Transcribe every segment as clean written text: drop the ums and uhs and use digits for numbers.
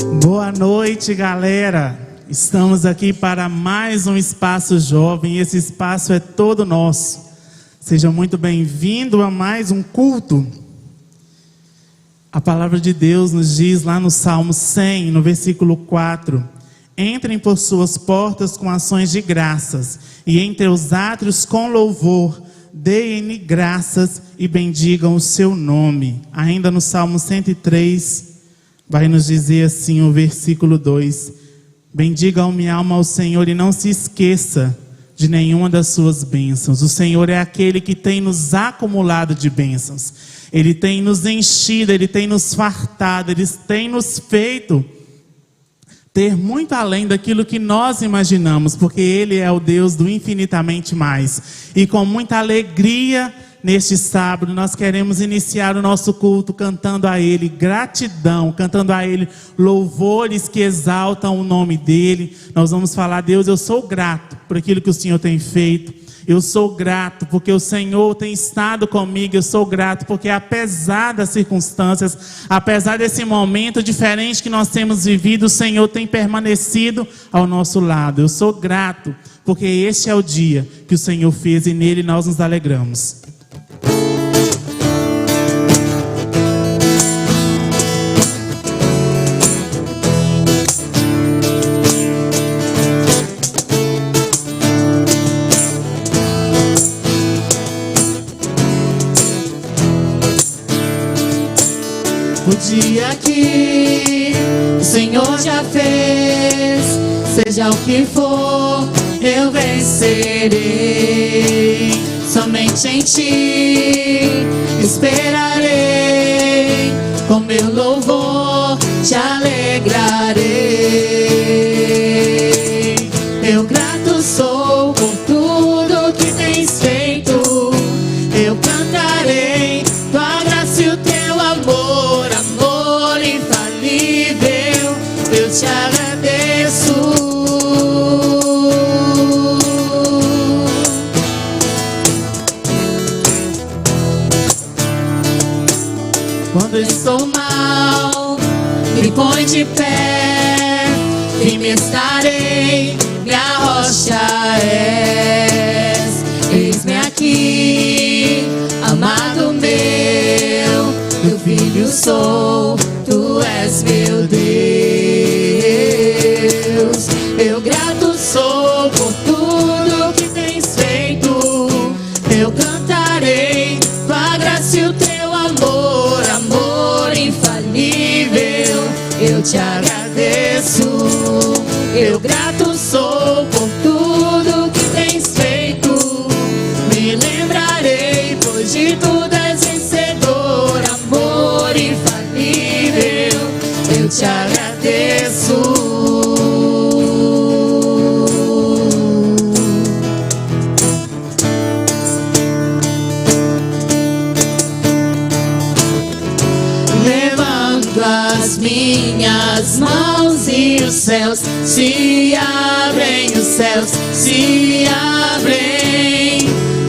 Boa noite, galera. Estamos aqui para mais um Espaço Jovem. Esse espaço é todo nosso. Seja muito bem-vindo a mais um culto. A palavra de Deus nos diz lá no Salmo 100, no versículo 4: entrem por suas portas com ações de graças, e entre os átrios com louvor, deem-lhe graças e bendigam o seu nome. Ainda no Salmo 103, vai nos dizer assim o versículo 2: bendiga a minha alma ao Senhor e não se esqueça de nenhuma das suas bênçãos. O Senhor é aquele que tem nos acumulado de bênçãos. Ele tem nos enchido, Ele tem nos fartado, Ele tem nos feito ter muito além daquilo que nós imaginamos, porque Ele é o Deus do infinitamente mais. E com muita alegria, neste sábado, nós queremos iniciar o nosso culto cantando a Ele gratidão, cantando a Ele louvores que exaltam o nome dEle. Nós vamos falar: Deus, eu sou grato por aquilo que o Senhor tem feito. Eu sou grato porque o Senhor tem estado comigo. Eu sou grato porque, apesar das circunstâncias, apesar desse momento diferente que nós temos vivido, o Senhor tem permanecido ao nosso lado. Eu sou grato porque este é o dia que o Senhor fez e nele nós nos alegramos. O dia que o Senhor já fez, seja o que for, eu vencerei. Somente em Ti esperarei, com meu louvor te alegrarei. Eu grato sou por tudo que tens feito. Eu cantarei tua graça e o teu amor, amor infalível. Eu te agradeço. Quando estou mal, me põe de pé, firme estarei, minha rocha és. Eis-me aqui, amado meu, teu filho sou, tu és meu Deus. Eu grato sou por tudo que tens feito. Eu cantarei tua graça e o teu amor, amor infalível. Eu te agradeço. Eu grato sou por tudo que tens feito. Me lembrarei, pois de tudo és vencedor, amor infalível. Eu te agradeço. Levanto as minhas mãos e os céus se abrem, os céus se abrem.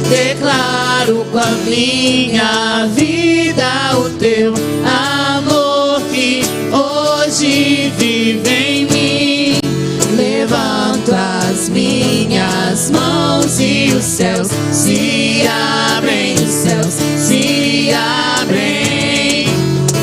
Declaro com a minha vida o teu amor que hoje vive em mim. Levanto as minhas mãos e os céus se abrem, os céus se abrem.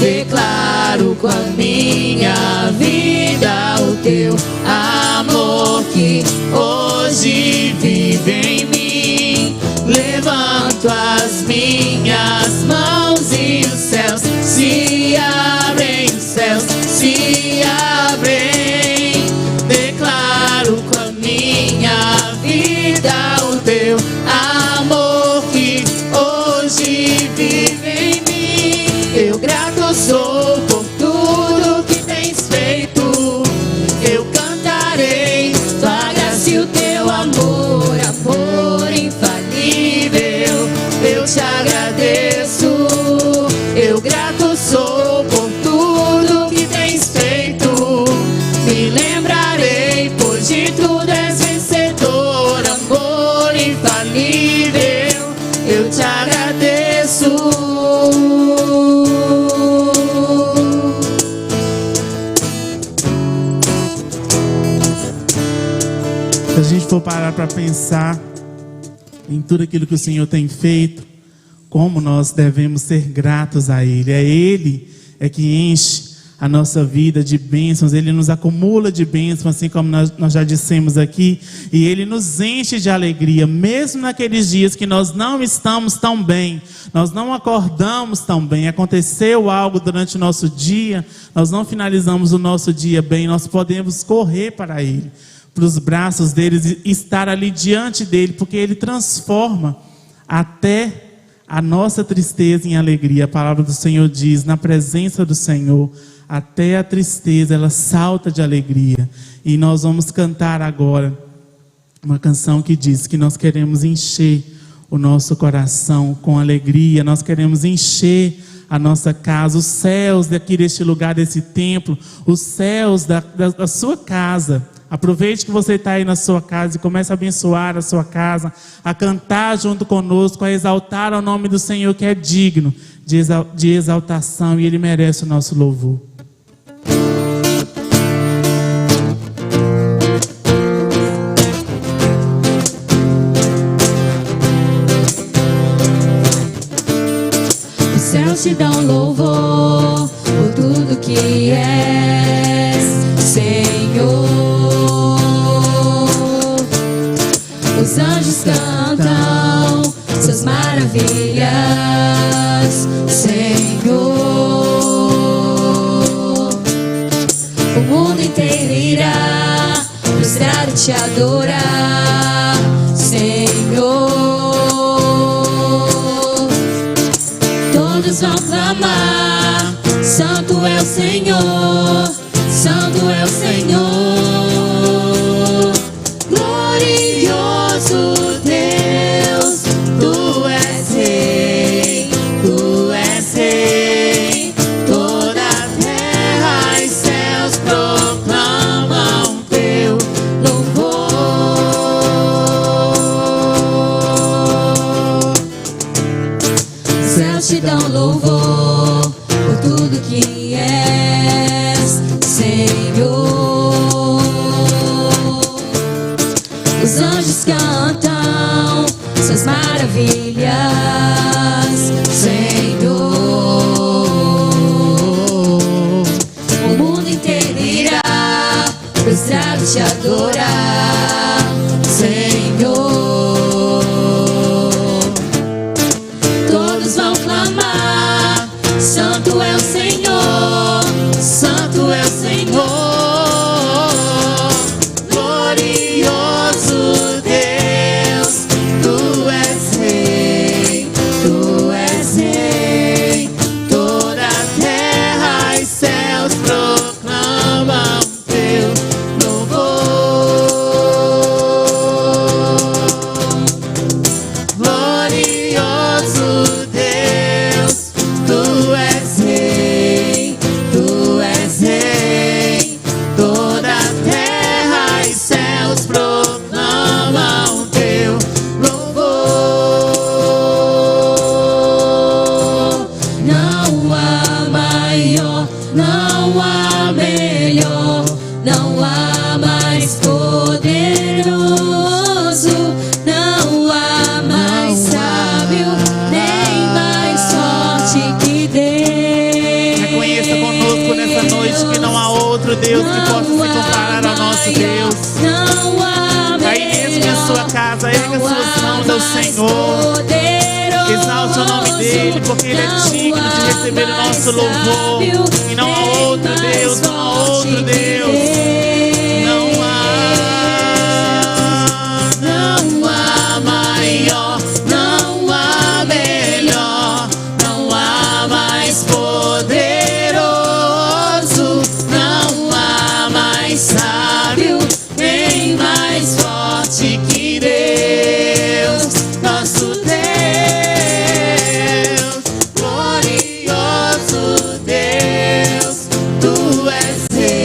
Declaro com a minha vida o teu amor que hoje vive em mim. Levanto as minhas mãos e os céus se abrem, os céus se abrem. Declaro com a minha vida o teu amor que hoje vive em mim. Eu grato sou por tudo que tens feito. Eu cantarei tua graça e o teu amor, amor infalível. Eu te agradeço. Eu grato sou por tudo que tens feito. Se a gente for parar para pensar em tudo aquilo que o Senhor tem feito, como nós devemos ser gratos a Ele. É Ele que enche a nossa vida de bênçãos, Ele nos acumula de bênçãos, assim como nós já dissemos aqui, e Ele nos enche de alegria, mesmo naqueles dias que nós não estamos tão bem, nós não acordamos tão bem, aconteceu algo durante o nosso dia, nós não finalizamos o nosso dia bem, nós podemos correr para Ele, para os braços dele, e estar ali diante dele, porque Ele transforma até a nossa tristeza em alegria. A palavra do Senhor diz, na presença do Senhor, até a tristeza, ela salta de alegria. E nós vamos cantar agora uma canção que diz que nós queremos encher o nosso coração com alegria, nós queremos encher a nossa casa, os céus daqui deste lugar, desse templo, os céus da sua casa. Aproveite que você está aí na sua casa e comece a abençoar a sua casa, a cantar junto conosco, a exaltar o nome do Senhor, que é digno de exaltação, e Ele merece o nosso louvor. Os céus te dão louvor por tudo que és, Senhor. Os anjos cantam suas maravilhas, Senhor. O mundo inteiro irá prostrado te adorar, Senhor. Todos vão clamar, Santo é o Senhor, Santo é o Senhor. Glorioso Deus, Tu és Rei, Tu és Rei. Toda a terra e céus proclamam Teu louvor. Os céus te dão louvor por tudo que és, Senhor. Os anjos cantam suas maravilhas, Senhor. O mundo inteiro irá prostrado te adorar, Senhor. Todos vão clamar, Santo é o Senhor, Santo é o Senhor. Glorioso Deus, Tu és Rei, Tu és Rei. Toda a terra e céus proclamam Teu louvor. Glorioso Deus, Tu és Rei, Tu és Rei. Toda a terra e céus proclamam Teu louvor. Não há maior, não há melhor, não há mais poderoso, não há mais sábio, nem mais forte que Deus. Reconheça conosco nessa noite que não há outro Deus que possa se comparar ao nosso Deus. Não há Aí mesmo em sua casa, erga suas mãos ao Senhor, exalte o nome dele, porque Ele é digno de receber o nosso louvor. E não há outro Deus, não há outro Deus. Não há maior, não há melhor, não há mais poderoso, não há mais sábio, nem mais forte que Deus, nosso Deus. Glorioso Deus, Tu és Rei.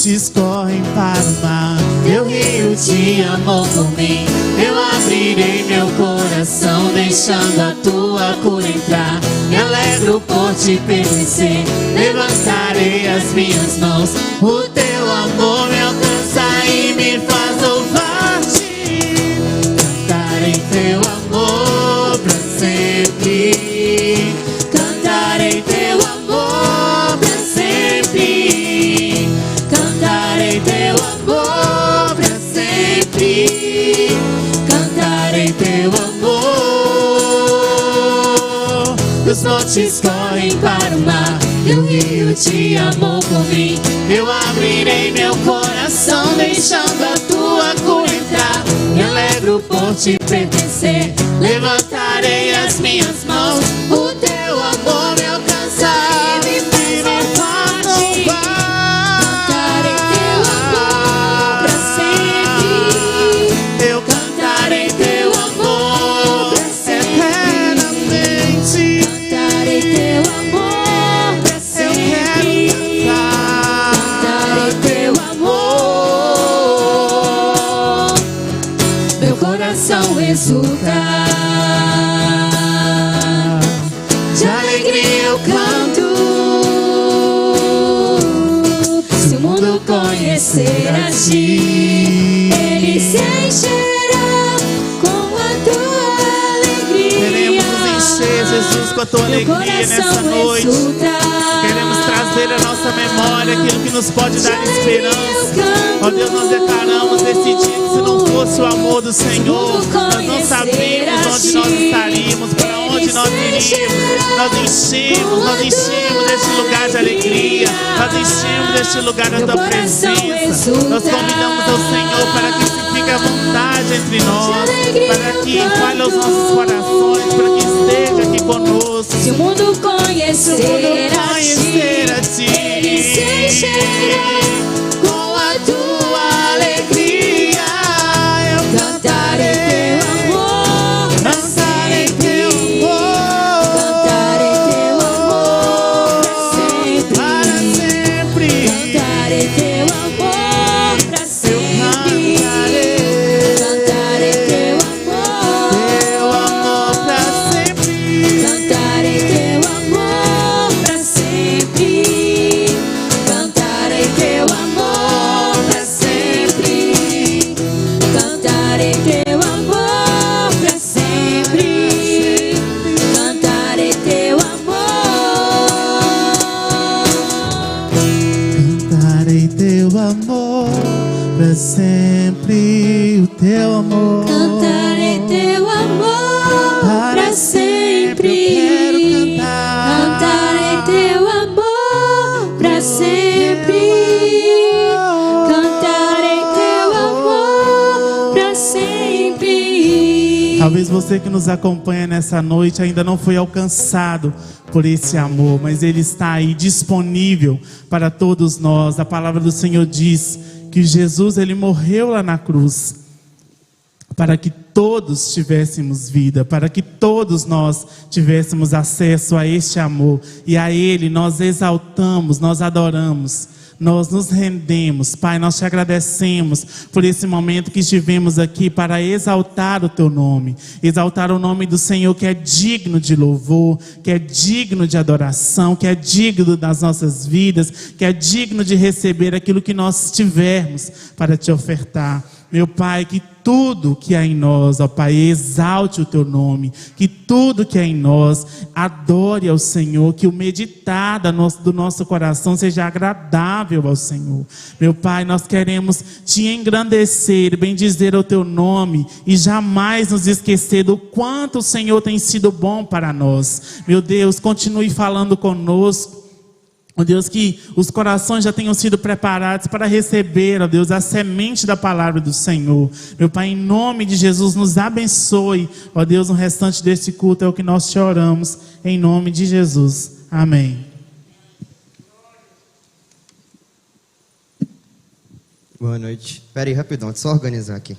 montes correm para o mar. Teu rio de amor por mim. Eu abrirei meu coração, deixando a tua cura entrar. Me alegro por te pertencer. Levantarei as minhas mãos. O teu amor me alcança e me faz louvar-te. Cantarei teu amor pra sempre. Cantarei teu amor pra sempre. Cantarei teu amor pra sempre. Cantarei teu amor. Os montes correm para o mar. Teu rio de amor por mim. Eu abrirei meu coração, deixando a tua cura entrar. Me alegro por te pertencer. Levantarei as minhas mãos. O teu amor me alcança e me faz louvar. Cantarei teu amor pra sempre. Eu cantarei teu amor pra sempre. Eternamente. Cantarei teu amor pra sempre. Cantarei teu amor. Meu coração exulta. De alegria eu canto. Se o mundo conhecer a ti, ele se encherá com a tua alegria. Queremos nos encher, Jesus, com a tua Meu alegria coração nessa noite. exulta. Queremos trazer à nossa memória aquilo que nos pode dar De alegria eu esperança. canto. Ó Deus, nós declaramos nesse dia que se não fosse o amor do Senhor, nós não sabíamos onde nós estaríamos, para onde nós iríamos. Nós enchemos este lugar de alegria. Nós enchemos este lugar da tua presença. Nós convidamos ao Senhor para que se fique à vontade entre nós, para que fale aos nossos corações, para que esteja aqui conosco. Se o mundo conhecer a ti, ele se encherá com a tua alegria. Eu cantarei teu amor pra cantarei sempre. teu amor Cantarei teu amor pra sempre. para sempre. Cantarei teu amor pra sempre. Cantarei teu amor pra sempre. Cantarei teu amor pra sempre. Cantarei teu amor pra sempre. Cantarei teu amor pra sempre. Cantarei teu amor. Cantarei teu amor pra sempre. O teu amor. Cantarei teu amor pra sempre. Eu quero cantar. Cantarei teu amor pra sempre. Cantarei teu amor pra sempre. Talvez você que nos acompanha nessa noite ainda não foi alcançado por esse amor, mas ele está aí disponível para todos nós. A palavra do Senhor diz que Jesus, ele morreu lá na cruz para que todos tivéssemos vida, para que todos nós tivéssemos acesso a este amor, e a ele nós exaltamos, nós adoramos, nós nos rendemos. Pai, nós te agradecemos por esse momento que estivemos aqui para exaltar o teu nome, exaltar o nome do Senhor, que é digno de louvor, que é digno de adoração, que é digno das nossas vidas, que é digno de receber aquilo que nós tivermos para te ofertar. Meu Pai, que tudo que há em nós, ó Pai, exalte o teu nome, que tudo que há em nós adore ao Senhor, que o meditar do nosso coração seja agradável ao Senhor. Meu Pai, nós queremos te engrandecer, bendizer o teu nome e jamais nos esquecer do quanto o Senhor tem sido bom para nós. Meu Deus, continue falando conosco. Ó Deus, que os corações já tenham sido preparados para receber, ó Deus, a semente da palavra do Senhor. Meu Pai, em nome de Jesus, nos abençoe, ó Deus, no restante desse culto é o que nós te oramos, em nome de Jesus. Amém. Boa noite. Espera aí, rapidão, deixa eu só organizar aqui.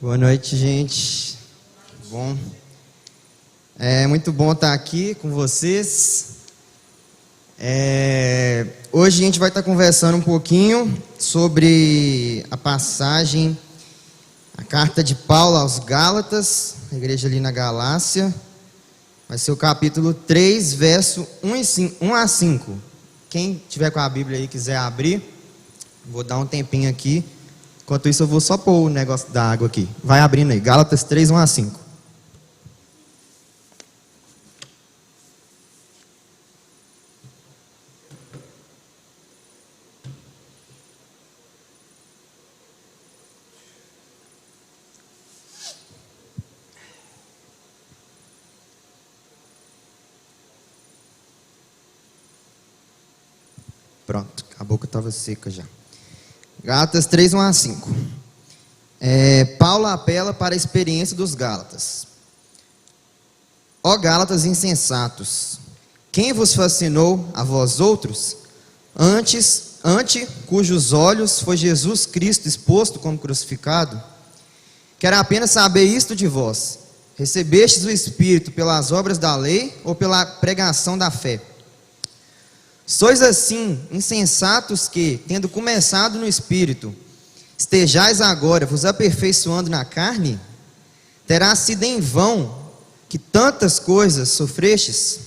Boa noite, gente. Bom, é muito bom estar aqui com vocês. Hoje a gente vai estar conversando um pouquinho sobre a passagem, a carta de Paulo aos Gálatas, a igreja ali na Galácia. Vai ser o capítulo 3, verso 1 a 5. Quem tiver com a Bíblia aí e quiser abrir, vou dar um tempinho aqui. Enquanto isso eu vou só pôr o negócio da água aqui. Vai abrindo aí, Gálatas 3, 1 a 5. Pronto, a boca estava seca já. Gálatas 3, 1 a 5. Paulo apela para a experiência dos Gálatas. Ó Gálatas insensatos, quem vos fascinou a vós outros? Ante cujos olhos foi Jesus Cristo exposto como crucificado? Quero apenas saber isto de vós: recebestes o Espírito pelas obras da lei ou pela pregação da fé? Sois assim insensatos que, tendo começado no Espírito, estejais agora vos aperfeiçoando na carne? Terá sido em vão que tantas coisas sofrestes,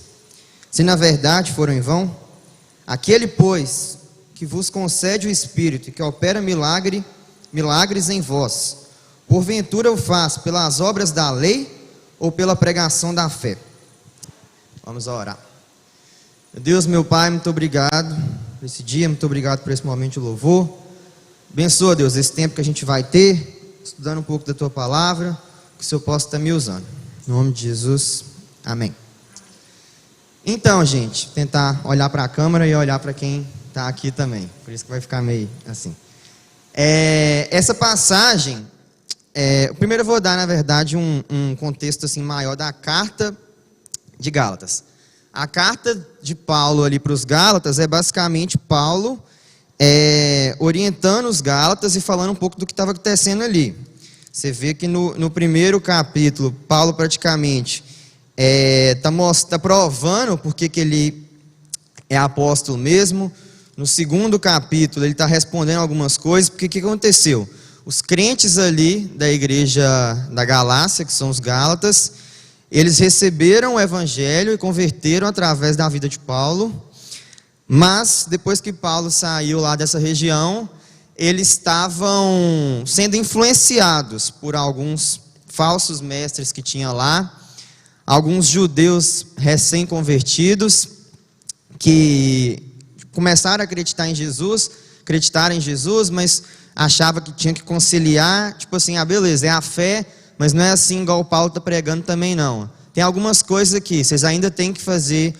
se na verdade foram em vão? Aquele, pois, que vos concede o Espírito e que opera milagres em vós, porventura o faz pelas obras da lei ou pela pregação da fé? Vamos orar. Deus, meu Pai, muito obrigado por esse dia, muito obrigado por esse momento de louvor. Abençoa, Deus, esse tempo que a gente vai ter, estudando um pouco da Tua Palavra, que o Senhor possa estar me usando. Em nome de Jesus, amém. Então, gente, tentar olhar para a câmera e olhar para quem está aqui também, por isso que vai ficar meio assim. Essa passagem, primeiro eu vou dar, na verdade, um contexto assim maior da carta de Gálatas. A carta de Paulo ali para os Gálatas é basicamente Paulo orientando os Gálatas e falando um pouco do que estava acontecendo ali. Você vê que no primeiro capítulo, Paulo praticamente está provando porque que ele é apóstolo mesmo. No segundo capítulo, ele está respondendo algumas coisas, porque o que aconteceu? Os crentes ali da igreja da Galácia, que são os Gálatas, eles receberam o evangelho e converteram através da vida de Paulo, mas depois que Paulo saiu lá dessa região, eles estavam sendo influenciados por alguns falsos mestres que tinha lá, alguns judeus recém-convertidos, que começaram a acreditar em Jesus, mas achavam que tinha que conciliar, tipo assim, beleza, é a fé, mas não é assim igual o Paulo está pregando também não. Tem algumas coisas aqui, vocês ainda têm que fazer,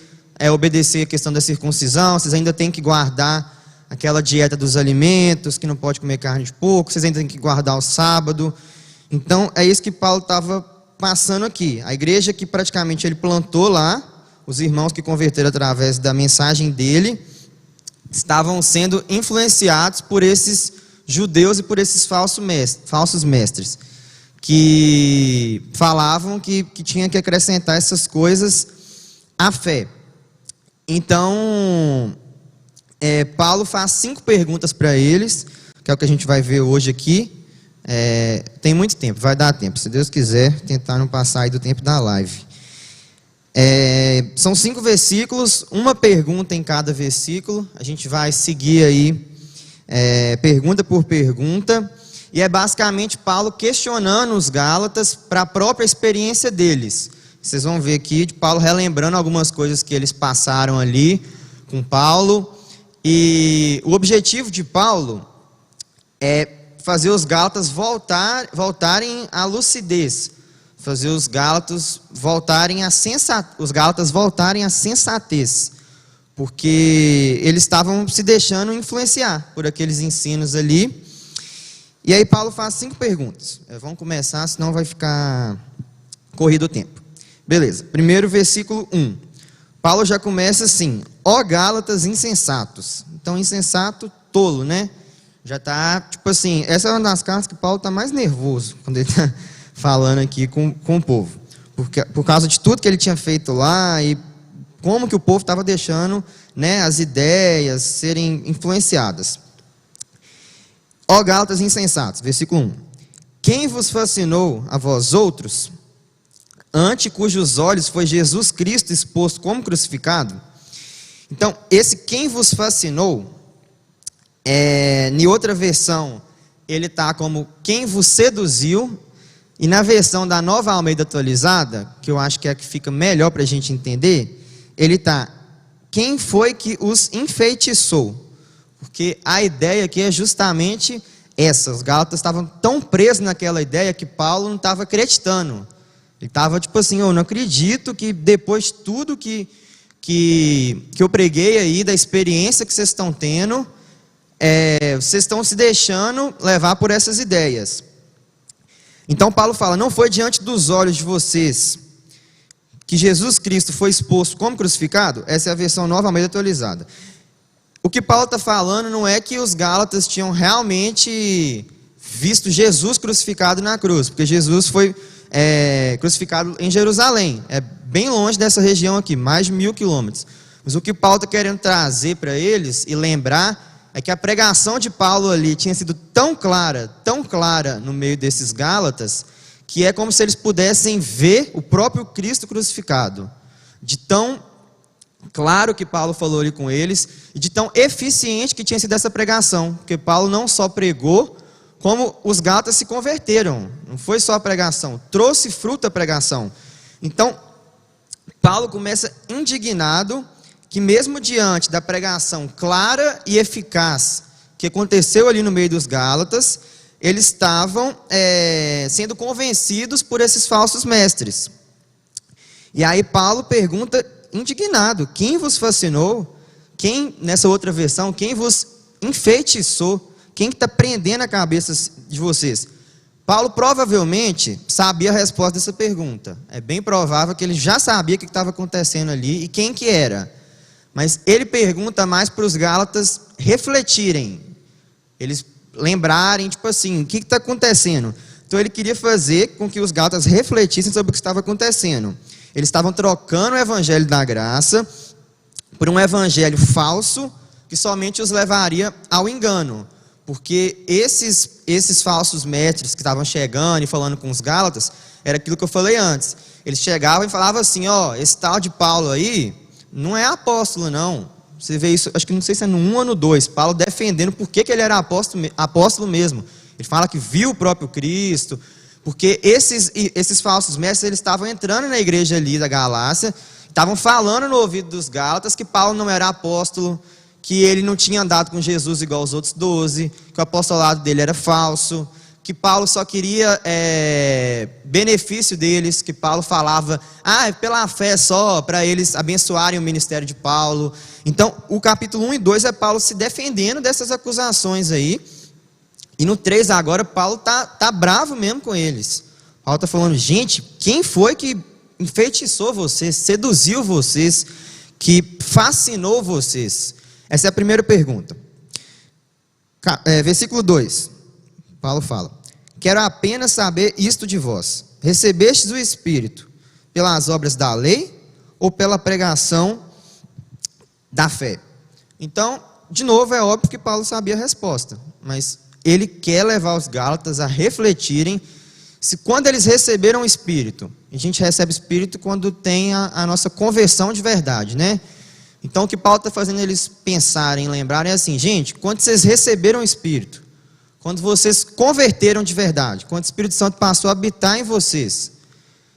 obedecer a questão da circuncisão, vocês ainda têm que guardar aquela dieta dos alimentos, que não pode comer carne de porco, vocês ainda têm que guardar o sábado. Então, é isso que Paulo estava passando aqui. A igreja que praticamente ele plantou lá, os irmãos que converteram através da mensagem dele, estavam sendo influenciados por esses judeus e por esses falsos mestres, que falavam que tinha que acrescentar essas coisas à fé. Então, Paulo faz 5 perguntas para eles, que é o que a gente vai ver hoje aqui. Tem muito tempo, vai dar tempo, se Deus quiser, tentar não passar aí do tempo da live. São 5 versículos, uma pergunta em cada versículo, a gente vai seguir aí pergunta por pergunta, e é basicamente Paulo questionando os Gálatas para a própria experiência deles. Vocês vão ver aqui de Paulo relembrando algumas coisas que eles passaram ali com Paulo, e o objetivo de Paulo é fazer os Gálatas voltarem à lucidez, fazer os Gálatas voltarem à sensatez, porque eles estavam se deixando influenciar por aqueles ensinos ali. E aí Paulo faz 5 perguntas. Vamos começar, senão vai ficar corrido o tempo. Beleza, primeiro versículo 1. Paulo já começa assim: ó Gálatas insensatos. Então insensato, tolo, né? Já está, tipo assim, essa é uma das cartas que Paulo está mais nervoso quando ele está falando aqui com o povo. Por causa de tudo que ele tinha feito lá e como que o povo estava deixando, né, as ideias serem influenciadas. Ó Gálatas insensatos, versículo 1. Quem vos fascinou a vós outros, ante cujos olhos foi Jesus Cristo exposto como crucificado? Então, esse quem vos fascinou, em outra versão, ele está como quem vos seduziu, e na versão da Nova Almeida Atualizada, que eu acho que é a que fica melhor para a gente entender, ele está quem foi que os enfeitiçou? Porque a ideia aqui é justamente essa. Os Gálatas estavam tão presos naquela ideia que Paulo não estava acreditando. Ele estava tipo assim, eu não acredito que depois de tudo que eu preguei aí, da experiência que vocês estão tendo, vocês estão se deixando levar por essas ideias. Então Paulo fala, não foi diante dos olhos de vocês que Jesus Cristo foi exposto como crucificado? Essa é a versão Nova Almeida Atualizada. O que Paulo está falando não é que os Gálatas tinham realmente visto Jesus crucificado na cruz, porque Jesus foi crucificado em Jerusalém, é bem longe dessa região aqui, mais de 1000 quilômetros. Mas o que Paulo está querendo trazer para eles e lembrar é que a pregação de Paulo ali tinha sido tão clara no meio desses Gálatas, que é como se eles pudessem ver o próprio Cristo crucificado, de tão claro que Paulo falou ali com eles, e de tão eficiente que tinha sido essa pregação, porque Paulo não só pregou, como os Gálatas se converteram, não foi só a pregação, trouxe fruto a pregação. Então, Paulo começa indignado, que mesmo diante da pregação clara e eficaz, que aconteceu ali no meio dos Gálatas, eles estavam sendo convencidos por esses falsos mestres. E aí Paulo pergunta indignado, quem vos fascinou? Quem, nessa outra versão, quem vos enfeitiçou? Quem que está prendendo a cabeça de vocês? Paulo provavelmente sabia a resposta dessa pergunta. É bem provável que ele já sabia o que estava acontecendo ali e quem que era. Mas ele pergunta mais para os Gálatas refletirem, eles lembrarem, tipo assim, o que está acontecendo? Então ele queria fazer com que os Gálatas refletissem sobre o que estava acontecendo. Eles estavam trocando o evangelho da graça por um evangelho falso que somente os levaria ao engano. Porque esses falsos mestres que estavam chegando e falando com os Gálatas, era aquilo que eu falei antes. Eles chegavam e falavam assim, ó, esse tal de Paulo aí não é apóstolo não. Você vê isso, acho que não sei se é no 1 ou no 2, Paulo defendendo por que ele era apóstolo mesmo. Ele fala que viu o próprio Cristo, porque esses falsos mestres, eles estavam entrando na igreja ali da Galácia, estavam falando no ouvido dos Gálatas que Paulo não era apóstolo, que ele não tinha andado com Jesus igual os outros 12, que o apostolado dele era falso, que Paulo só queria benefício deles, que Paulo falava, é pela fé só, para eles abençoarem o ministério de Paulo. Então, o capítulo 1 e 2 é Paulo se defendendo dessas acusações aí, e no 3 agora, Paulo tá bravo mesmo com eles. Paulo está falando, gente, quem foi que enfeitiçou vocês, seduziu vocês, que fascinou vocês? Essa é a primeira pergunta. Versículo 2, Paulo fala, quero apenas saber isto de vós, recebestes o Espírito pelas obras da lei ou pela pregação da fé? Então, de novo, é óbvio que Paulo sabia a resposta, mas ele quer levar os Gálatas a refletirem se quando eles receberam o Espírito, a gente recebe o Espírito quando tem a nossa conversão de verdade, né? Então o que Paulo está fazendo eles pensarem, lembrarem é assim, gente, quando vocês receberam o Espírito, quando vocês converteram de verdade, quando o Espírito Santo passou a habitar em vocês,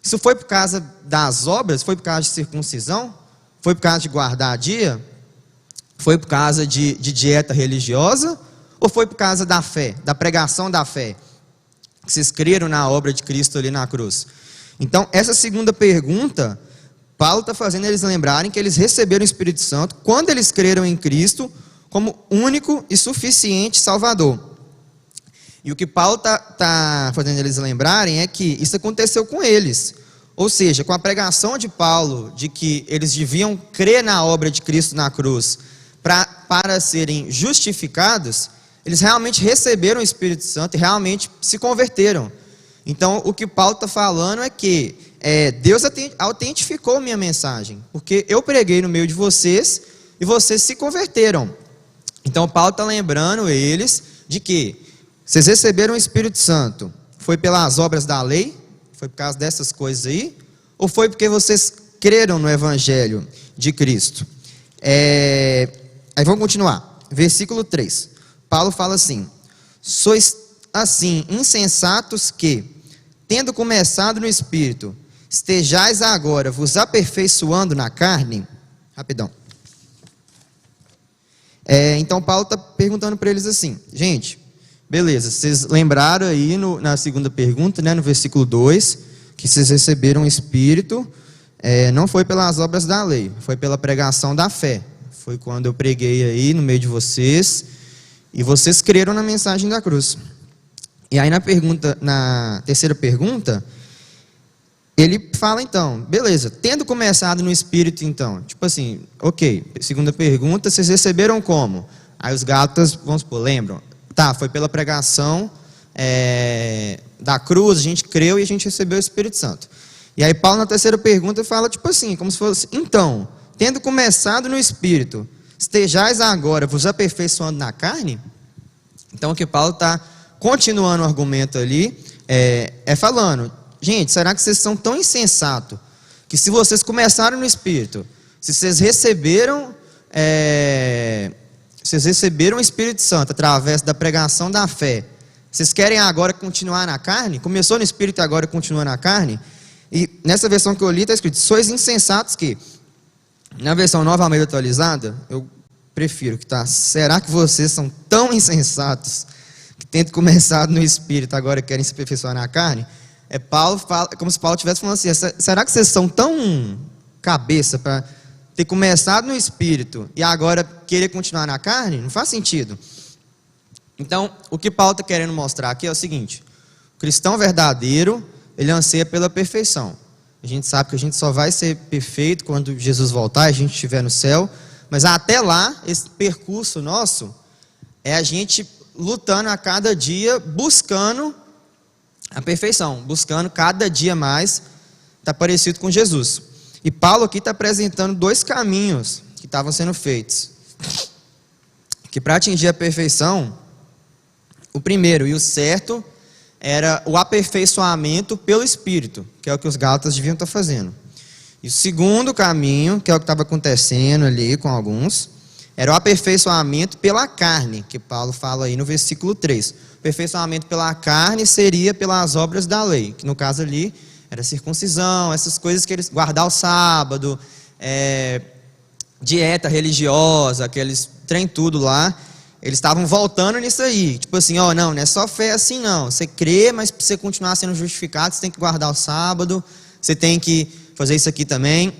isso foi por causa das obras, foi por causa de circuncisão, foi por causa de guardar a dia, foi por causa de dieta religiosa, ou foi por causa da fé, da pregação da fé, que vocês creram na obra de Cristo ali na cruz? Então, essa segunda pergunta, Paulo está fazendo eles lembrarem que eles receberam o Espírito Santo quando eles creram em Cristo como único e suficiente Salvador. E o que Paulo está fazendo eles lembrarem é que isso aconteceu com eles. Ou seja, com a pregação de Paulo de que eles deviam crer na obra de Cristo na cruz para serem justificados, eles realmente receberam o Espírito Santo e realmente se converteram. Então, o que Paulo está falando é que Deus autentificou minha mensagem, porque eu preguei no meio de vocês e vocês se converteram. Então, Paulo está lembrando eles de que vocês receberam o Espírito Santo, foi pelas obras da lei, foi por causa dessas coisas aí, ou foi porque vocês creram no Evangelho de Cristo? Aí vamos continuar, versículo 3, Paulo fala assim: sois assim insensatos que, tendo começado no Espírito, estejais agora vos aperfeiçoando na carne? Rapidão. Então Paulo está perguntando para eles assim: gente, beleza, vocês lembraram aí na segunda pergunta, né, no versículo 2, que vocês receberam o Espírito, não foi pelas obras da lei, foi pela pregação da fé. Foi quando eu preguei aí no meio de vocês, e vocês creram na mensagem da cruz. E aí na terceira pergunta, ele fala então, beleza, tendo começado no Espírito então, tipo assim, ok, segunda pergunta, vocês receberam como? Aí os Gálatas, vamos supor, lembram? Tá, foi pela pregação da cruz, a gente creu e a gente recebeu o Espírito Santo. E aí Paulo na terceira pergunta fala tipo assim, como se fosse, então, tendo começado no Espírito, estejais agora vos aperfeiçoando na carne? Então o que Paulo está continuando o argumento ali, falando, gente, será que vocês são tão insensatos, que se vocês começaram no Espírito, se vocês receberam o Espírito Santo através da pregação da fé, vocês querem agora continuar na carne? Começou no Espírito e agora continua na carne? E nessa versão que eu li está escrito, sois insensatos que, na versão Nova Almeida atualizada, eu prefiro que tá, será que vocês são tão insensatos, que tendo começado no Espírito agora querem se aperfeiçoar na carne? Paulo fala, como se Paulo estivesse falando assim, será que vocês são tão cabeça para ter começado no Espírito e agora querer continuar na carne? Não faz sentido. Então, o que Paulo está querendo mostrar aqui é o seguinte: o cristão verdadeiro, ele anseia pela perfeição. A gente sabe que a gente só vai ser perfeito quando Jesus voltar e a gente estiver no céu, mas até lá, esse percurso nosso é a gente lutando a cada dia, buscando a perfeição, buscando cada dia mais estar parecido com Jesus. E Paulo aqui está apresentando dois caminhos que estavam sendo feitos, que para atingir a perfeição, o primeiro e o certo era o aperfeiçoamento pelo Espírito, que é o que os Gálatas deviam estar fazendo. E o segundo caminho, que é o que estava acontecendo ali com alguns, era o aperfeiçoamento pela carne, que Paulo fala aí no versículo 3. O aperfeiçoamento pela carne seria pelas obras da lei, que no caso ali era circuncisão, essas coisas que eles, guardar o sábado, dieta religiosa, aqueles trem tudo lá, eles estavam voltando nisso aí, tipo assim, não é só fé assim não, você crê, mas para você continuar sendo justificado, você tem que guardar o sábado, você tem que fazer isso aqui também.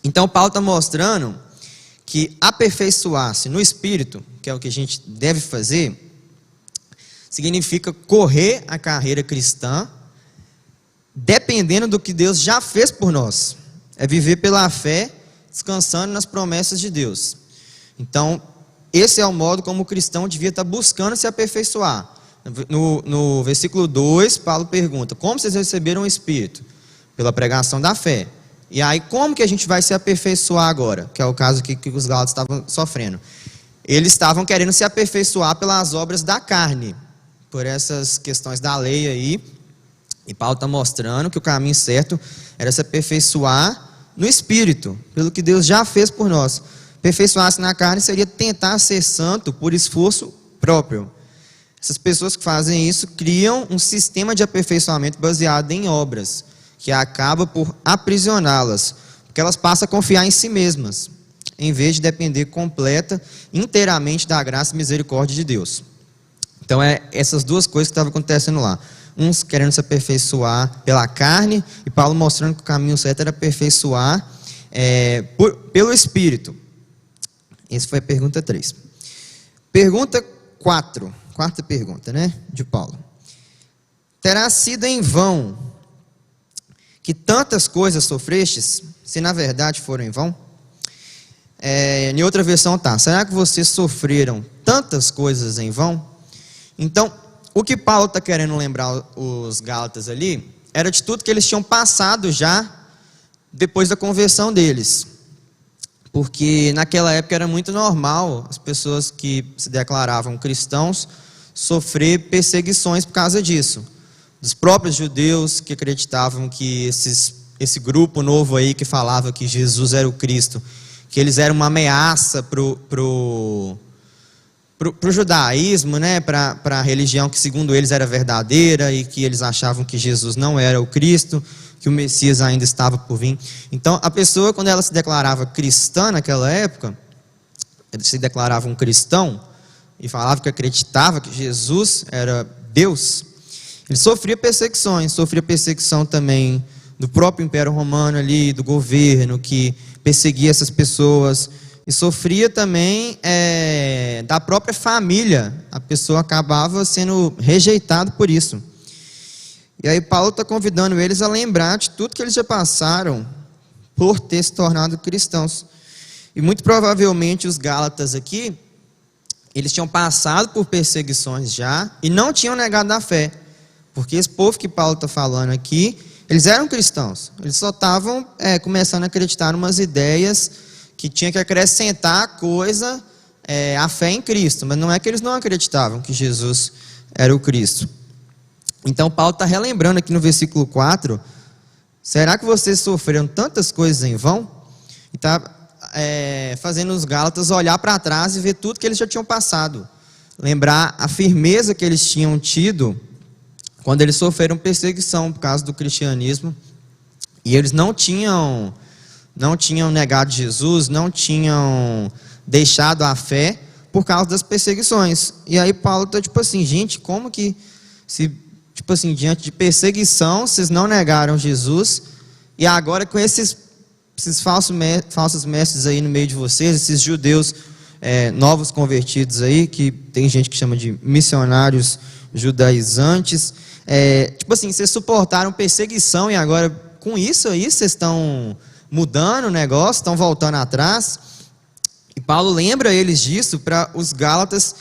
Então Paulo está mostrando que aperfeiçoar-se no Espírito, que é o que a gente deve fazer, significa correr a carreira cristã, dependendo do que Deus já fez por nós, é viver pela fé, descansando nas promessas de Deus. Então, esse é o modo como o cristão devia estar buscando se aperfeiçoar. No versículo 2, Paulo pergunta, como vocês receberam o Espírito? Pela pregação da fé. E aí, como que a gente vai se aperfeiçoar agora? Que é o caso que os Gálatas estavam sofrendo. Eles estavam querendo se aperfeiçoar pelas obras da carne, por essas questões da lei aí. E Paulo está mostrando que o caminho certo era se aperfeiçoar no Espírito, pelo que Deus já fez por nós. Aperfeiçoar-se na carne seria tentar ser santo por esforço próprio. Essas pessoas que fazem isso criam um sistema de aperfeiçoamento baseado em obras, que acaba por aprisioná-las, porque elas passam a confiar em si mesmas, em vez de depender completa, inteiramente da graça e misericórdia de Deus. Então essas duas coisas que estavam acontecendo lá. Uns querendo se aperfeiçoar pela carne, e Paulo mostrando que o caminho certo era aperfeiçoar pelo Espírito. Essa foi a pergunta 3. Pergunta 4, quarta pergunta, de Paulo. Terá sido em vão que tantas coisas sofrestes, se na verdade foram em vão? Em outra versão será que vocês sofreram tantas coisas em vão? Então, o que Paulo está querendo lembrar os Gálatas ali era de tudo que eles tinham passado já depois da conversão deles. Porque naquela época era muito normal as pessoas que se declaravam cristãos sofrer perseguições por causa disso. Dos próprios judeus que acreditavam que esse grupo novo aí que falava que Jesus era o Cristo, que eles eram uma ameaça pro judaísmo, né? Para a religião que segundo eles era verdadeira e que eles achavam que Jesus não era o Cristo, que o Messias ainda estava por vir. Então a pessoa, quando ela se declarava cristã naquela época, ela se declarava um cristão e falava que acreditava que Jesus era Deus, ele sofria perseguição também do próprio Império Romano ali, do governo que perseguia essas pessoas, e sofria também da própria família. A pessoa acabava sendo rejeitada por isso. E aí Paulo está convidando eles a lembrar de tudo que eles já passaram por ter se tornado cristãos. E muito provavelmente os Gálatas aqui, eles tinham passado por perseguições já e não tinham negado a fé. Porque esse povo que Paulo está falando aqui, eles eram cristãos. Eles só estavam começando a acreditar em umas ideias que tinha que acrescentar a fé em Cristo. Mas não é que eles não acreditavam que Jesus era o Cristo. Então Paulo está relembrando aqui no versículo 4, será que vocês sofreram tantas coisas em vão? E está fazendo os Gálatas olhar para trás e ver tudo que eles já tinham passado. Lembrar a firmeza que eles tinham tido quando eles sofreram perseguição por causa do cristianismo. E eles não tinham negado Jesus, não tinham deixado a fé por causa das perseguições. E aí Paulo está tipo assim, gente, como que diante de perseguição, vocês não negaram Jesus, e agora com esses falsos mestres aí no meio de vocês, esses judeus novos convertidos aí, que tem gente que chama de missionários judaizantes, vocês suportaram perseguição e agora com isso aí vocês estão mudando o negócio, estão voltando atrás. E Paulo lembra eles disso para os Gálatas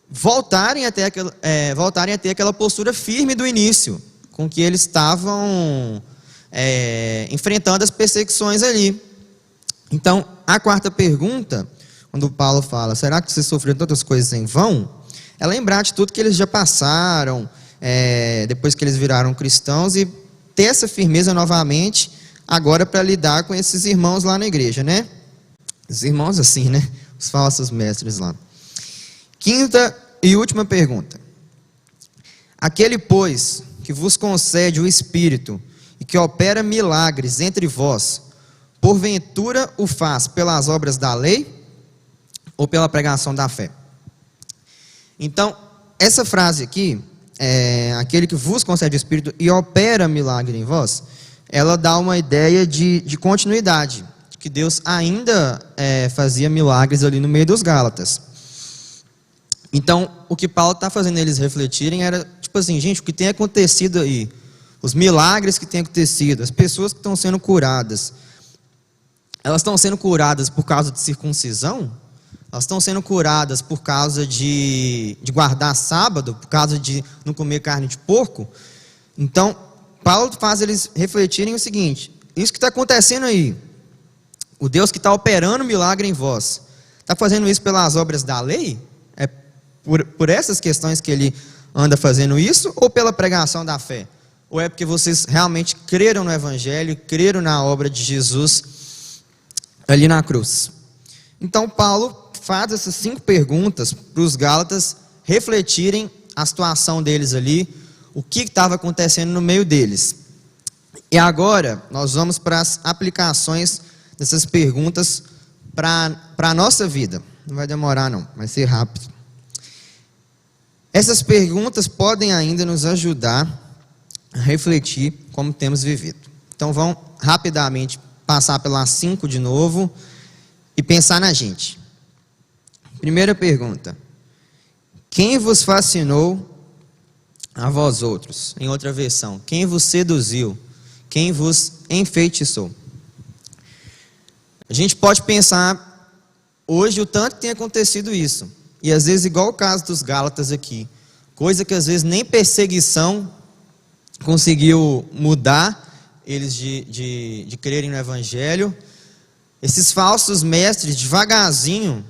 voltarem a ter aquela postura firme do início, com que eles estavam enfrentando as perseguições ali. Então, a quarta pergunta, quando Paulo fala, será que vocês sofreram tantas coisas em vão? É lembrar de tudo que eles já passaram, depois que eles viraram cristãos, e ter essa firmeza novamente, agora para lidar com esses irmãos lá na igreja, né? Os irmãos assim, né? Os falsos mestres lá. Quinta e última pergunta. Aquele, pois, que vos concede o Espírito e que opera milagres entre vós, porventura o faz pelas obras da lei ou pela pregação da fé? Então, essa frase aqui, aquele que vos concede o Espírito e opera milagre em vós, ela dá uma ideia de continuidade, que Deus ainda fazia milagres ali no meio dos Gálatas. Então, o que Paulo está fazendo eles refletirem era, gente, o que tem acontecido aí, os milagres que tem acontecido, as pessoas que estão sendo curadas, elas estão sendo curadas por causa de circuncisão? Elas estão sendo curadas por causa de guardar sábado, por causa de não comer carne de porco? Então, Paulo faz eles refletirem o seguinte, isso que está acontecendo aí, o Deus que está operando milagre em vós, está fazendo isso pelas obras da lei? Por essas questões que ele anda fazendo isso, ou pela pregação da fé? Ou é porque vocês realmente creram no Evangelho, creram na obra de Jesus ali na cruz? Então Paulo faz essas 5 perguntas para os Gálatas refletirem a situação deles ali, o que estava acontecendo no meio deles. E agora nós vamos para as aplicações dessas perguntas para a nossa vida. Não vai demorar não, vai ser rápido. Essas perguntas podem ainda nos ajudar a refletir como temos vivido. Então vamos rapidamente passar pelas 5 de novo e pensar na gente. Primeira pergunta: quem vos fascinou a vós outros? Em outra versão, quem vos seduziu? Quem vos enfeitiçou? A gente pode pensar hoje o tanto que tem acontecido isso. e às vezes igual o caso dos Gálatas aqui, coisa que às vezes nem perseguição conseguiu mudar eles de crerem no Evangelho. Esses falsos mestres, devagarzinho,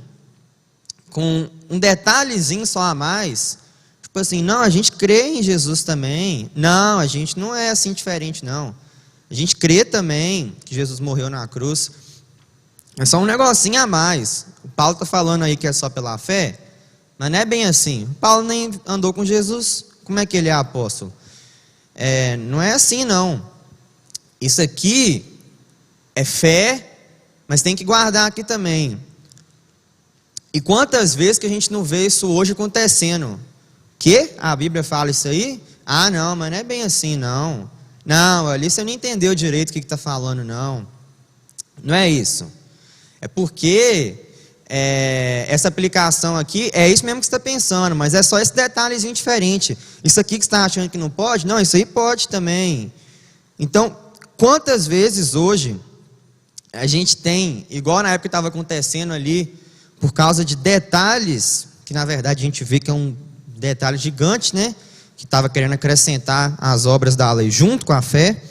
com um detalhezinho só a mais, tipo assim, não, a gente crê em Jesus também, não, a gente não é assim diferente não, a gente crê também que Jesus morreu na cruz, é só um negocinho a mais. O Paulo está falando aí que é só pela fé, mas não é bem assim. O Paulo nem andou com Jesus, como é que ele é apóstolo? Não é assim não. Isso aqui é fé, mas tem que guardar aqui também. E quantas vezes que a gente não vê isso hoje acontecendo? Que? A Bíblia fala isso aí? Ah, não, mas não é bem assim, não. Não, ali você não entendeu direito o que está falando, não. Não é isso. É porque essa aplicação aqui é isso mesmo que você está pensando, mas é só esse detalhezinho diferente. Isso aqui que você está achando que não pode? Não, isso aí pode também. Então, quantas vezes hoje a gente tem, igual na época que estava acontecendo ali, por causa de detalhes, que na verdade a gente vê que é um detalhe gigante, né? Que estava querendo acrescentar as obras da lei junto com a fé.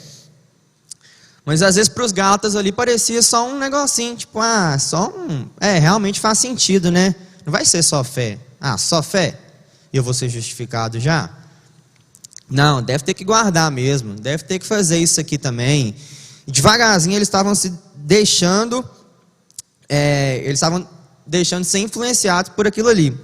Mas às vezes para os Gálatas ali parecia só um negocinho, tipo, realmente faz sentido, né? Não vai ser só fé. Só fé? E eu vou ser justificado já? Não, deve ter que guardar mesmo, deve ter que fazer isso aqui também. E devagarzinho eles estavam se deixando, deixando de ser influenciados por aquilo ali.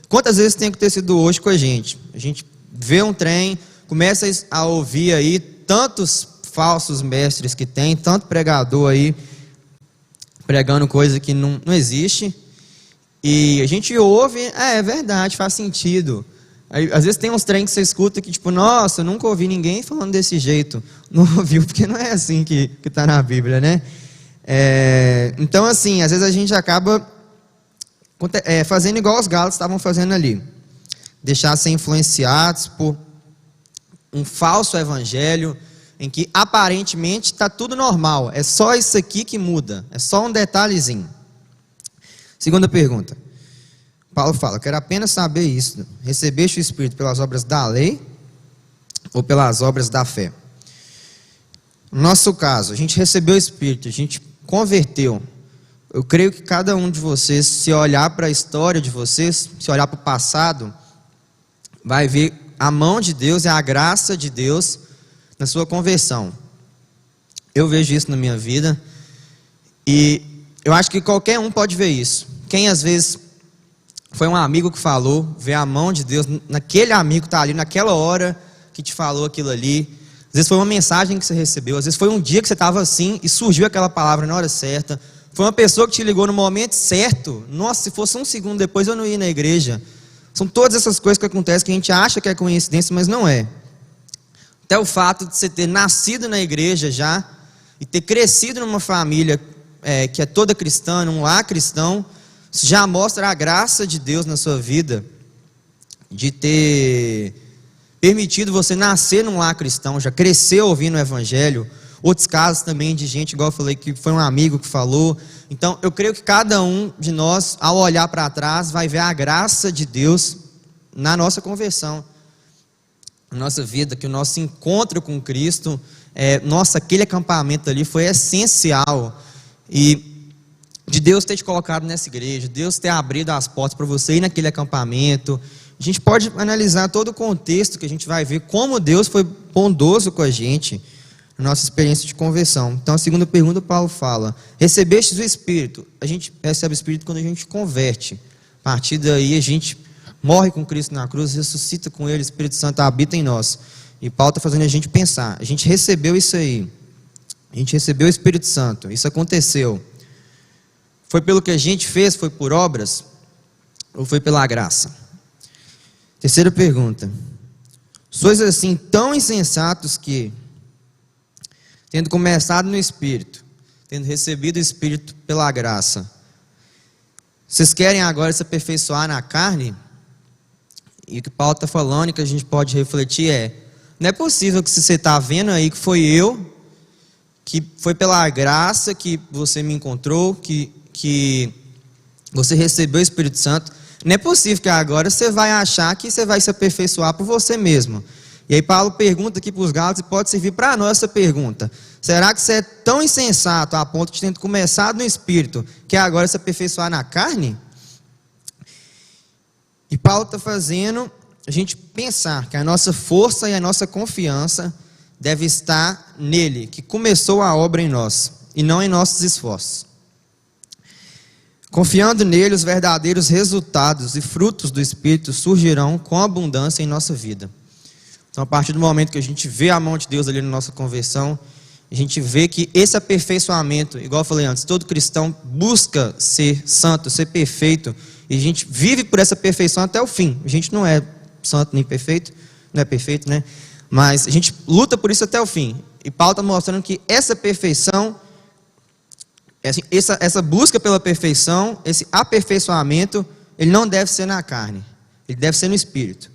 Quantas vezes tem acontecido hoje com a gente? A gente vê um trem, começa a ouvir aí tantos falsos mestres que tem, tanto pregador aí pregando coisa que não existe, e a gente ouve, é verdade, faz sentido. Aí, às vezes tem uns trem que você escuta que tipo, nossa, eu nunca ouvi ninguém falando desse jeito. Não ouviu, porque não é assim que está na Bíblia, né? Então assim, às vezes a gente acaba fazendo igual os Gálatas estavam fazendo ali, deixar ser influenciados por um falso evangelho, em que aparentemente está tudo normal, é só isso aqui que muda, é só um detalhezinho. Segunda pergunta, Paulo fala, quero apenas saber isso, recebeste o Espírito pelas obras da lei ou pelas obras da fé? No nosso caso, a gente recebeu o Espírito, a gente converteu. Eu creio que cada um de vocês, se olhar para a história de vocês, se olhar para o passado, vai ver a mão de Deus e a graça de Deus na sua conversão. Eu vejo isso na minha vida e eu acho que qualquer um pode ver isso. Quem às vezes foi um amigo que falou, vê a mão de Deus naquele amigo que está ali, naquela hora que te falou aquilo ali. Às vezes foi uma mensagem que você recebeu, às vezes foi um dia que você estava assim e surgiu aquela palavra na hora certa. Foi uma pessoa que te ligou no momento certo. Nossa, se fosse um segundo depois eu não ia na igreja. São todas essas coisas que acontecem que a gente acha que é coincidência, mas não é. Até o fato de você ter nascido na igreja já e ter crescido numa família que é toda cristã, num lar cristão, isso já mostra a graça de Deus na sua vida, de ter permitido você nascer num lar cristão, já cresceu ouvindo o evangelho. Outros casos também de gente, igual eu falei, que foi um amigo que falou. Então, eu creio que cada um de nós, ao olhar para trás, vai ver a graça de Deus na nossa conversão, na nossa vida, que o nosso encontro com Cristo, aquele acampamento ali foi essencial. E de Deus ter te colocado nessa igreja, Deus ter abrido as portas para você ir naquele acampamento. A gente pode analisar todo o contexto, que a gente vai ver como Deus foi bondoso com a gente, nossa experiência de conversão. Então a segunda pergunta, Paulo fala, recebestes o Espírito? A gente recebe o Espírito quando a gente converte. A partir daí a gente morre com Cristo na cruz, ressuscita com Ele, o Espírito Santo habita em nós. E Paulo está fazendo a gente pensar, a gente recebeu isso aí, a gente recebeu o Espírito Santo, isso aconteceu. Foi pelo que a gente fez, foi por obras? Ou foi pela graça? Terceira pergunta, sois assim tão insensatos que, tendo começado no Espírito, tendo recebido o Espírito pela graça, vocês querem agora se aperfeiçoar na carne? E o que Paulo está falando e que a gente pode refletir não é possível que se você está vendo aí que foi eu, que foi pela graça que você me encontrou, que você recebeu o Espírito Santo, Não é possível que agora você vai achar que você vai se aperfeiçoar por você mesmo. E aí Paulo pergunta aqui para os Gálatas, e pode servir para nós essa pergunta: será que você é tão insensato a ponto de ter começado no Espírito, que agora se aperfeiçoar na carne? E Paulo está fazendo a gente pensar que a nossa força e a nossa confiança deve estar nele, que começou a obra em nós, e não em nossos esforços. Confiando nele, os verdadeiros resultados e frutos do Espírito surgirão com abundância em nossa vida. Então, a partir do momento que a gente vê a mão de Deus ali na nossa conversão, a gente vê que esse aperfeiçoamento, igual eu falei antes, todo cristão busca ser santo, ser perfeito, e a gente vive por essa perfeição até o fim. A gente não é santo nem perfeito, não é perfeito, né? Mas a gente luta por isso até o fim. E Paulo está mostrando que essa perfeição, essa busca pela perfeição, esse aperfeiçoamento, ele não deve ser na carne, ele deve ser no Espírito.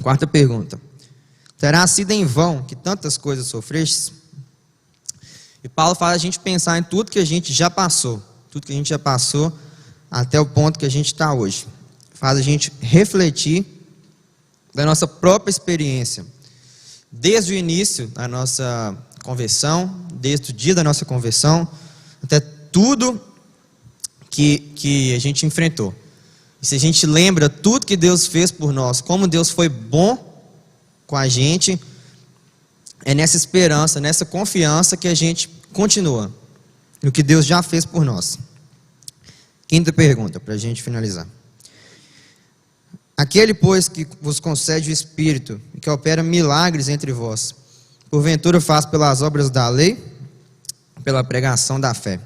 Quarta pergunta: terá sido em vão que tantas coisas sofrestes? E Paulo faz a gente pensar em tudo que a gente já passou, até o ponto que a gente está hoje. Faz a gente refletir da nossa própria experiência, desde o início da nossa conversão, desde o dia da nossa conversão, até tudo que a gente enfrentou. E se a gente lembra tudo que Deus fez por nós, como Deus foi bom com a gente, é nessa esperança, nessa confiança que a gente continua no que Deus já fez por nós. Quinta pergunta, para a gente finalizar: aquele, pois, que vos concede o Espírito e que opera milagres entre vós, porventura faz pelas obras da lei, pela pregação da fé?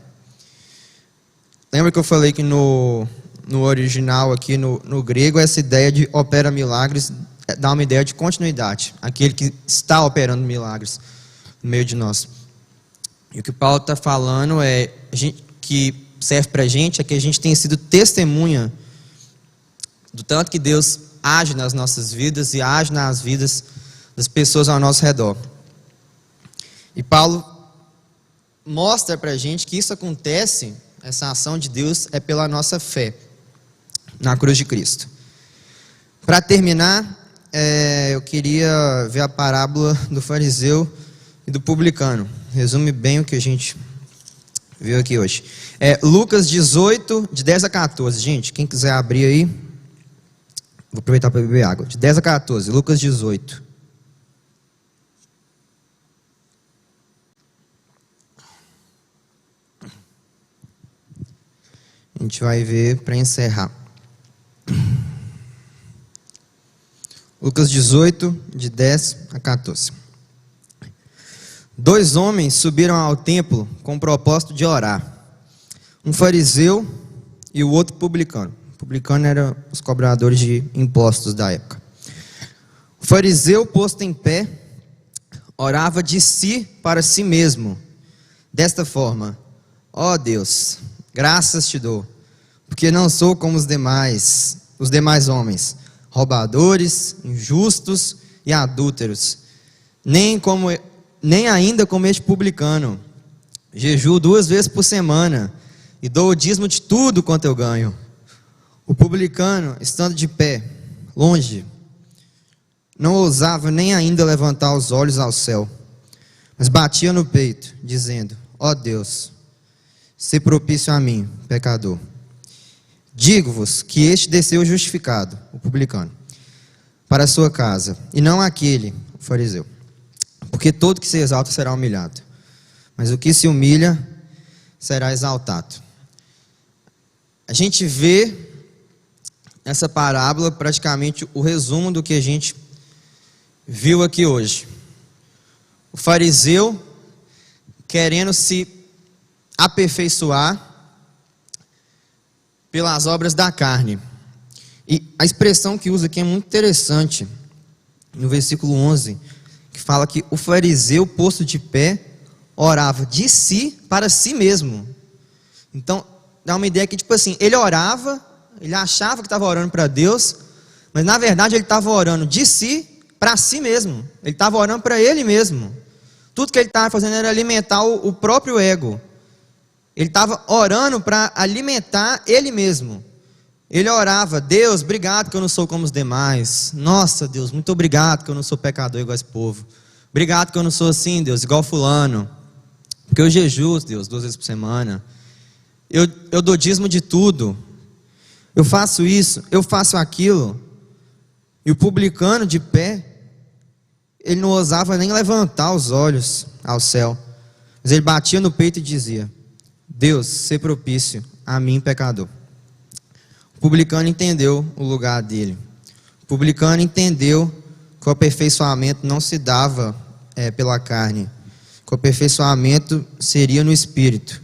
Lembra que eu falei que no original aqui, no grego, essa ideia de opera milagres dá uma ideia de continuidade, aquele que está operando milagres no meio de nós. E o que Paulo está falando que serve para a gente é que a gente tem sido testemunha do tanto que Deus age nas nossas vidas e age nas vidas das pessoas ao nosso redor. E Paulo mostra para a gente que isso acontece, essa ação de Deus, é pela nossa fé na cruz de Cristo. Para terminar, eu queria ver a parábola do fariseu e do publicano. Resume bem o que a gente viu aqui hoje. Lucas 18, de 10 a 14. Gente, quem quiser abrir aí, vou aproveitar para beber água. De 10 a 14, Lucas 18. A gente vai ver para encerrar. Lucas 18, de 10 a 14. 2 homens subiram ao templo com o propósito de orar. Um fariseu e o outro publicano. O publicano eram os cobradores de impostos da época. O fariseu, posto em pé, orava de si para si mesmo, desta forma: ó Deus, graças te dou, porque não sou como os demais homens, roubadores, injustos e adúlteros, nem ainda como este publicano. Jejuo 2 vezes por semana e dou o dízimo de tudo quanto eu ganho. O publicano, estando de pé, longe, não ousava nem ainda levantar os olhos ao céu, mas batia no peito, dizendo: ó Deus, sê propício a mim, pecador. Digo-vos que este desceu justificado, o publicano, para a sua casa, e não aquele, o fariseu. Porque todo que se exalta será humilhado, mas o que se humilha será exaltado. A gente vê nessa parábola praticamente o resumo do que a gente viu aqui hoje. O fariseu querendo se aperfeiçoar pelas obras da carne. E a expressão que usa aqui é muito interessante, no versículo 11, que fala que o fariseu, posto de pé, orava de si para si mesmo. Então, dá uma ideia que, tipo assim, ele orava, ele achava que estava orando para Deus, mas na verdade ele estava orando de si para si mesmo. Ele estava orando para ele mesmo. Tudo que ele estava fazendo era alimentar o próprio ego. Ele estava orando para alimentar ele mesmo. Ele orava: Deus, obrigado que eu não sou como os demais. Nossa, Deus, muito obrigado que eu não sou pecador igual esse povo. Obrigado que eu não sou assim, Deus, igual fulano. Porque eu jejuo, Deus, 2 vezes por semana. Eu dou dízimo de tudo. Eu faço isso, eu faço aquilo. E o publicano de pé, ele não ousava nem levantar os olhos ao céu. Mas ele batia no peito e dizia: Deus, sê propício a mim, pecador. O publicano entendeu o lugar dele. O publicano entendeu que o aperfeiçoamento não se dava pela carne, que o aperfeiçoamento seria no espírito.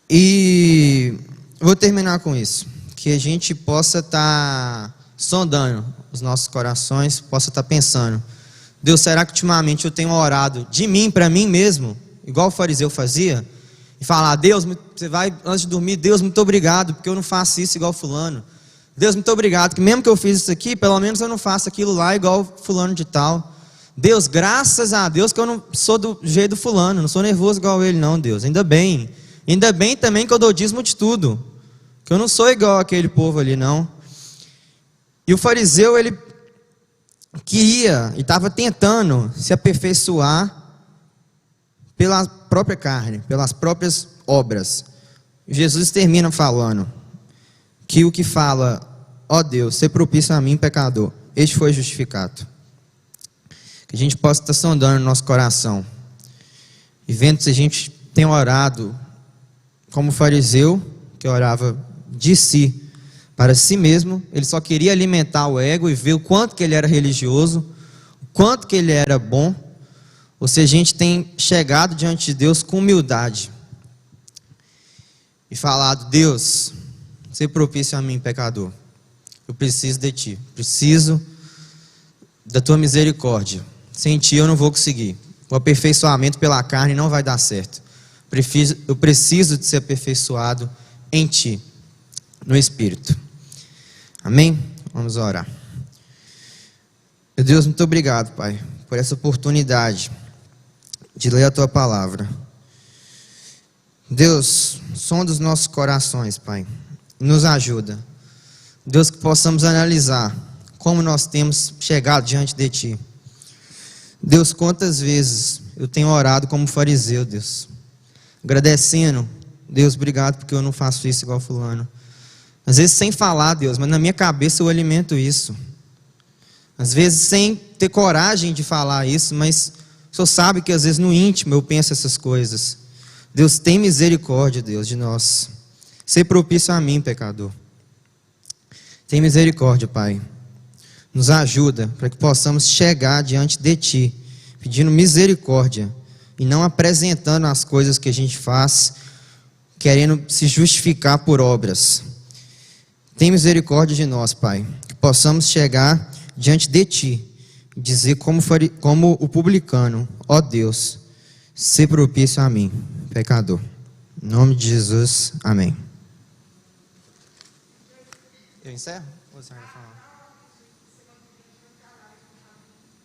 E vou terminar com isso, que a gente possa estar sondando os nossos corações, possa estar pensando: Deus, será que ultimamente eu tenho orado de mim para mim mesmo, igual o fariseu fazia? E falar: Deus, você vai antes de dormir, Deus, muito obrigado, porque eu não faço isso igual fulano. Deus, muito obrigado, que mesmo que eu fiz isso aqui, pelo menos eu não faço aquilo lá igual fulano de tal. Deus, graças a Deus que eu não sou do jeito do fulano, não sou nervoso igual ele não, Deus. Ainda bem também que eu dou dízimo de tudo, que eu não sou igual aquele povo ali não. E o fariseu, ele queria e estava tentando se aperfeiçoar pela própria carne, pelas próprias obras. Jesus termina falando que o que fala: ó Deus, sê propício a mim, pecador, este foi justificado. Que a gente possa estar sondando no nosso coração e vendo se a gente tem orado como o fariseu, que orava de si, para si mesmo. Ele só queria alimentar o ego e ver o quanto que ele era religioso, o quanto que ele era bom. Ou se a gente tem chegado diante de Deus com humildade e falado: Deus, sê propício a mim, pecador. Eu preciso de Ti, preciso da Tua misericórdia. Sem Ti eu não vou conseguir. O aperfeiçoamento pela carne não vai dar certo. Eu preciso de ser aperfeiçoado em Ti, no Espírito. Amém? Vamos orar. Meu Deus, muito obrigado, Pai, por essa oportunidade de ler a Tua palavra. Deus, sonda os nossos corações, Pai, nos ajuda. Deus, que possamos analisar como nós temos chegado diante de Ti. Deus, quantas vezes eu tenho orado como fariseu, Deus, agradecendo: Deus, obrigado porque eu não faço isso igual fulano. Às vezes sem falar, Deus, mas na minha cabeça eu alimento isso. Às vezes sem ter coragem de falar isso, mas o Senhor sabe que às vezes no íntimo eu penso essas coisas. Deus, tem misericórdia, Deus, de nós. Sê propício a mim, pecador. Tem misericórdia, Pai. Nos ajuda para que possamos chegar diante de Ti, pedindo misericórdia e não apresentando as coisas que a gente faz, querendo se justificar por obras. Tem misericórdia de nós, Pai, que possamos chegar diante de Ti e dizer como o publicano: ó Deus, sê propício a mim, pecador. Em nome de Jesus, amém. Eu encerro? Ou você vai falar?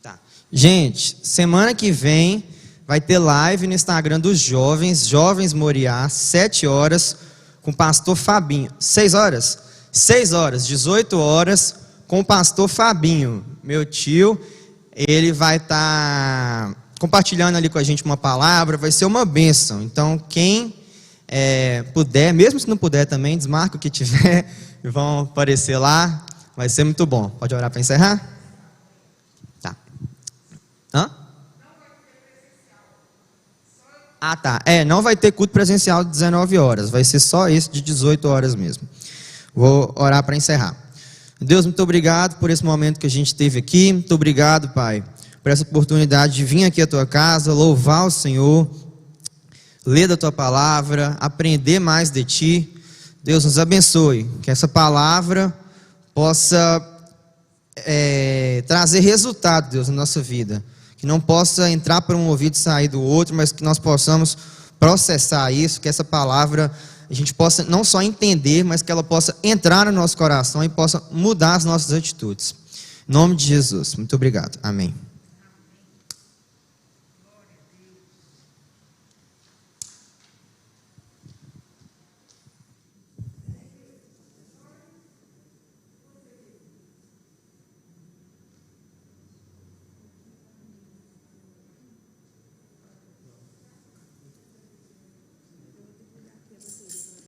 Tá. Gente, semana que vem vai ter live no Instagram dos jovens, Jovens Moriá, 7 horas, com o pastor Fabinho. 6 horas? 6 horas, 18 horas, com o pastor Fabinho, meu tio. Ele vai estar compartilhando ali com a gente uma palavra, vai ser uma bênção. Então, quem puder, mesmo se não puder também, desmarca o que tiver e vão aparecer lá. Vai ser muito bom. Pode orar para encerrar? Tá. Hã? Ah, tá. Não vai ter culto presencial de 19 horas. Vai ser só esse de 18 horas mesmo. Vou orar para encerrar. Deus, muito obrigado por esse momento que a gente teve aqui. Muito obrigado, Pai, por essa oportunidade de vir aqui à Tua casa, louvar o Senhor, ler da Tua palavra, aprender mais de Ti. Deus, nos abençoe. Que essa palavra possa trazer resultado, Deus, na nossa vida. Que não possa entrar por um ouvido e sair do outro, mas que nós possamos processar isso, que essa palavra a gente possa não só entender, mas que ela possa entrar no nosso coração e possa mudar as nossas atitudes. Em nome de Jesus, muito obrigado. Amém.